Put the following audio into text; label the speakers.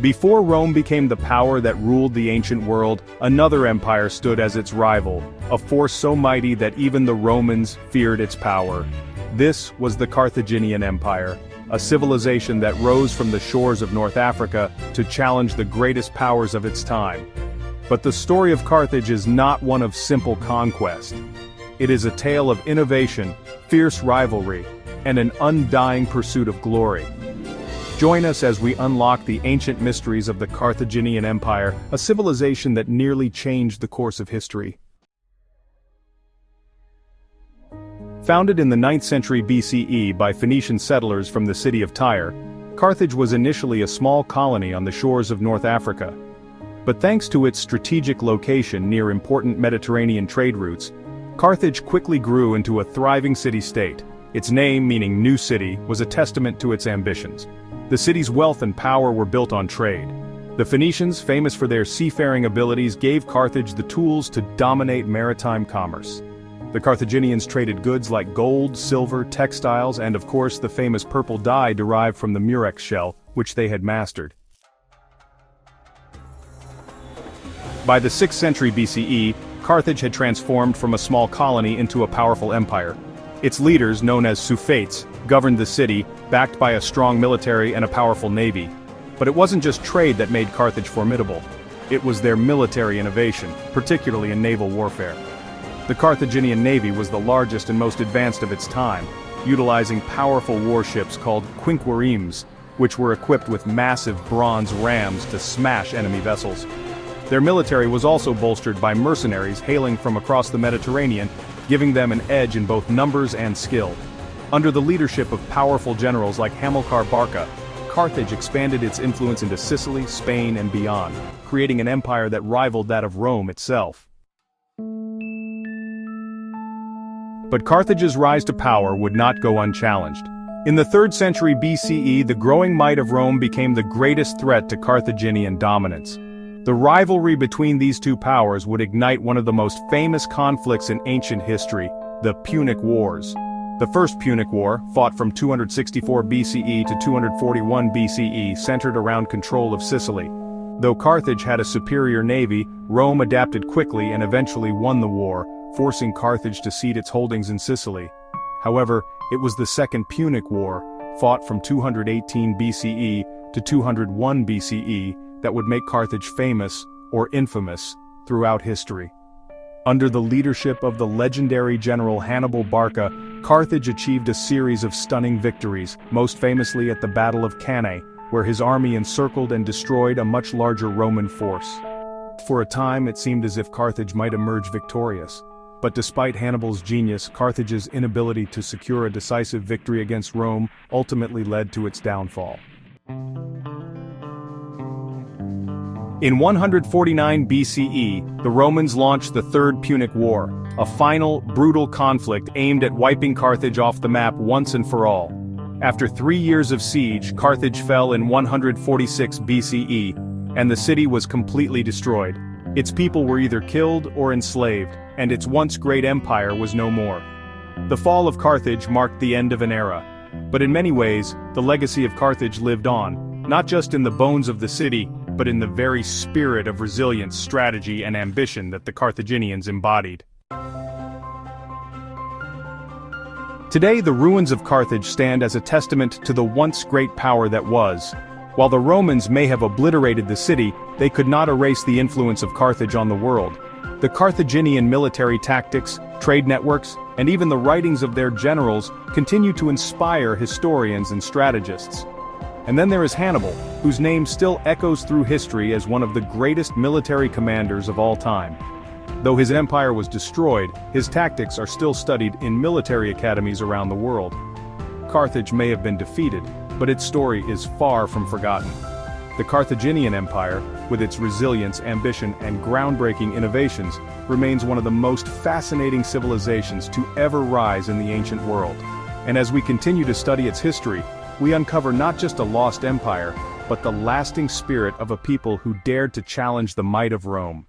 Speaker 1: Before Rome became the power that ruled the ancient world, another empire stood as its rival, a force so mighty that even the Romans feared its power. This was the Carthaginian Empire, a civilization that rose from the shores of North Africa to challenge the greatest powers of its time. But the story of Carthage is not one of simple conquest. It is a tale of innovation, fierce rivalry, and an undying pursuit of glory. Join us as we unlock the ancient mysteries of the Carthaginian Empire, a civilization that nearly changed the course of history. Founded in the 9th century BCE by Phoenician settlers from the city of Tyre, Carthage was initially a small colony on the shores of North Africa. But thanks to its strategic location near important Mediterranean trade routes, Carthage quickly grew into a thriving city-state. Its name, meaning New City, was a testament to its ambitions. The city's wealth and power were built on trade. The Phoenicians, famous for their seafaring abilities, gave Carthage the tools to dominate maritime commerce. The Carthaginians traded goods like gold, silver, textiles, and of course the famous purple dye derived from the murex shell, which they had mastered. By the 6th century BCE, Carthage had transformed from a small colony into a powerful empire. Its leaders, known as suffetes, governed the city, backed by a strong military and a powerful navy. But it wasn't just trade that made Carthage formidable. It was their military innovation, particularly in naval warfare. The Carthaginian navy was the largest and most advanced of its time, utilizing powerful warships called quinqueremes, which were equipped with massive bronze rams to smash enemy vessels. Their military was also bolstered by mercenaries hailing from across the Mediterranean, giving them an edge in both numbers and skill. Under the leadership of powerful generals like Hannibal Barca, Carthage expanded its influence into Sicily, Spain, and beyond, creating an empire that rivaled that of Rome itself. But Carthage's rise to power would not go unchallenged. In the 3rd century BCE, the growing might of Rome became the greatest threat to Carthaginian dominance. The rivalry between these two powers would ignite one of the most famous conflicts in ancient history, the Punic Wars. The First Punic War, fought from 264 BCE to 241 BCE, centered around control of Sicily. Though Carthage had a superior navy, Rome adapted quickly and eventually won the war, forcing Carthage to cede its holdings in Sicily. However, it was the Second Punic War, fought from 218 BCE to 201 BCE, that would make Carthage famous, or infamous, throughout history. Under the leadership of the legendary general Hannibal Barca, Carthage achieved a series of stunning victories, most famously at the Battle of Cannae, where his army encircled and destroyed a much larger Roman force. For a time it seemed as if Carthage might emerge victorious. But despite Hannibal's genius, Carthage's inability to secure a decisive victory against Rome ultimately led to its downfall. In 149 BCE, the Romans launched the Third Punic War, a final, brutal conflict aimed at wiping Carthage off the map once and for all. After 3 years of siege, Carthage fell in 146 BCE, and the city was completely destroyed. Its people were either killed or enslaved, and its once great empire was no more. The fall of Carthage marked the end of an era. But in many ways, the legacy of Carthage lived on, not just in the bones of the city, but in the very spirit of resilience, strategy, and ambition that the Carthaginians embodied. Today, the ruins of Carthage stand as a testament to the once great power that was. While the Romans may have obliterated the city, they could not erase the influence of Carthage on the world. The Carthaginian military tactics, trade networks, and even the writings of their generals continue to inspire historians and strategists. And then there is Hannibal, whose name still echoes through history as one of the greatest military commanders of all time. Though his empire was destroyed, his tactics are still studied in military academies around the world. Carthage may have been defeated, but its story is far from forgotten. The Carthaginian Empire, with its resilience, ambition, and groundbreaking innovations, remains one of the most fascinating civilizations to ever rise in the ancient world. And as we continue to study its history, we uncover not just a lost empire, but the lasting spirit of a people who dared to challenge the might of Rome.